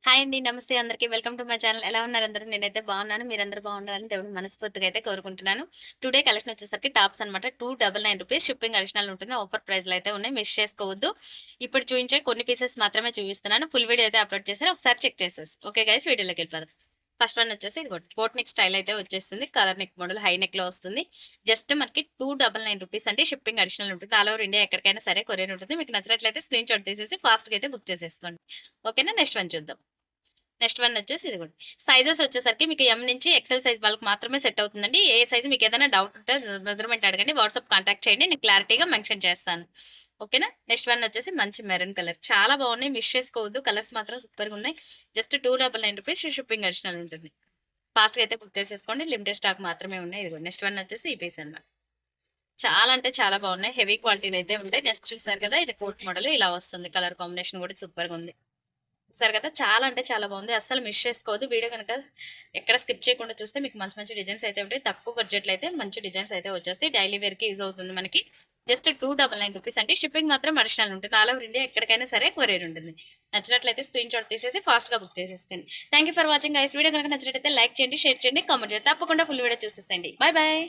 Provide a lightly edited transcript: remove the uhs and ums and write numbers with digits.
Hi అండి. నమస్తే అందరికి. Welcome to my channel. ఎలా ఉన్నారు అందరూ? నేనైతే బాగున్నాను. మీరందరూ బాగుండాలని దేవుడిని మనస్ఫూర్తిగా అయితే కోరుకుంటున్నాను. టుడే కలెక్షన్ వచ్చేసరికి టాప్స్ అనమాట. $299 షిప్పింగ్ అడిషనల్ ఉంటుంది. ఆఫర్ ప్రైస్‌లో అయితే ఉన్నాయి. మిస్ చేసుకోవద్దు. ఇప్పుడు చూయించే కొన్ని పీసెస్ మాత్రమే చూపిస్తున్నాను. ఫుల్ వీడియో అయితే అప్‌లోడ్ చేశాను. ఒకసారి చెక్ చేసేసి ఓకే గైస్, వీడియోలోకి వెళ్ళిపోదాం. ఫస్ట్ వన్ వచ్చేసి ఇదిగోండి, బోట్ నెక్ స్టైల్ అయితే వచ్చేస్తుంది. Colour neck model high neck లో వస్తుంది. జస్ట్ మనకి $299 అంటే షిప్పింగ్ అడిషనల్ ఉంటుంది. ఆల్ ఓవర్ ఇండియా ఎక్కడికైనా సరే కొరియర్ ఉంటుంది. మీకు నచ్చినట్లయితే స్క్రీన్ షాట్ తీసేసి ఫాస్ట్ గా అయితే బుక్ చేసేసుకోండి. ఓకేనా? నెక్స్ట్ వన్ చూద్దాం. నెక్స్ట్ వన్ వచ్చేసి ఇది కూడా సైజెస్ వచ్చేసరికి మీకు ఎం నుంచి ఎక్సెల్ సైజ్ వాళ్ళకి మాత్రమే సెట్ అవుతుందండి. ఏ సైజ్ మీకు ఏదైనా డౌట్ ఉంటే మెజర్మెంట్ అడగండి, వాట్సాప్ కాంటాక్ట్ చేయండి, నేను క్లారిటీగా మెన్షన్ చేస్తాను. ఓకేనా? నెక్స్ట్ వన్ వచ్చేసి మంచి మెరూన్ కలర్, చాలా బాగున్నాయి, మిస్ చేసుకోవద్దు. కలర్స్ మాత్రం సూపర్గా ఉన్నాయి. జస్ట్ $299 షిప్పింగ్ అడిషనల్ ఉంటుంది. ఫాస్ట్గా అయితే బుక్ చేసేసుకోండి, లిమిటెడ్ స్టాక్ మాత్రమే ఉన్నాయి. ఇది నెక్స్ట్ వన్ వచ్చేసి ఈ పీస్ అన్నమాట. చాలా అంటే చాలా బాగున్నాయి, హెవీ క్వాలిటీలు అయితే ఉంటాయి. నెక్స్ట్ చూసారు కదా, ఇది కోట్ మోడల్ ఇలా వస్తుంది. కలర్ కాంబినేషన్ కూడా సూపర్గా ఉంది. చూసారు కదా, చాలా అంటే చాలా బాగుంది. అస్సలు మిస్ చేసుకోవద్దు. వీడియో కనుక ఎక్కడ స్కిప్ చేయకుండా చూస్తే మీకు మంచి మంచి డిజైన్స్ అయితే ఉంటాయి. తక్కువ బడ్జెట్లో అయితే మంచి డిజైన్స్ అయితే వచ్చేస్తాయి. డైలీ వేర్కి యూజ్ అవుతుంది మనకి. జస్ట్ $299 అంటే షిప్పింగ్ మాత్రం అడిషనల్ ఉంటుంది. ఆల్ ఓవర్ ఇండియా ఎక్కడికైనా సరే కొరియర్ ఉంటుంది. నచ్చినట్లయితే స్క్రీన్ షాట్ తీసేసి ఫాస్ట్గా బుక్ చేసేసుకోండి. Thank for watching guys. Video కనుక నచ్చినట్లయితే లైక్ చేయండి, షేర్ చేయండి, కామెంట్ చేయండి. తప్పకుండా ఫుల్ వీడియో చూసేసేయండి. Bye bye.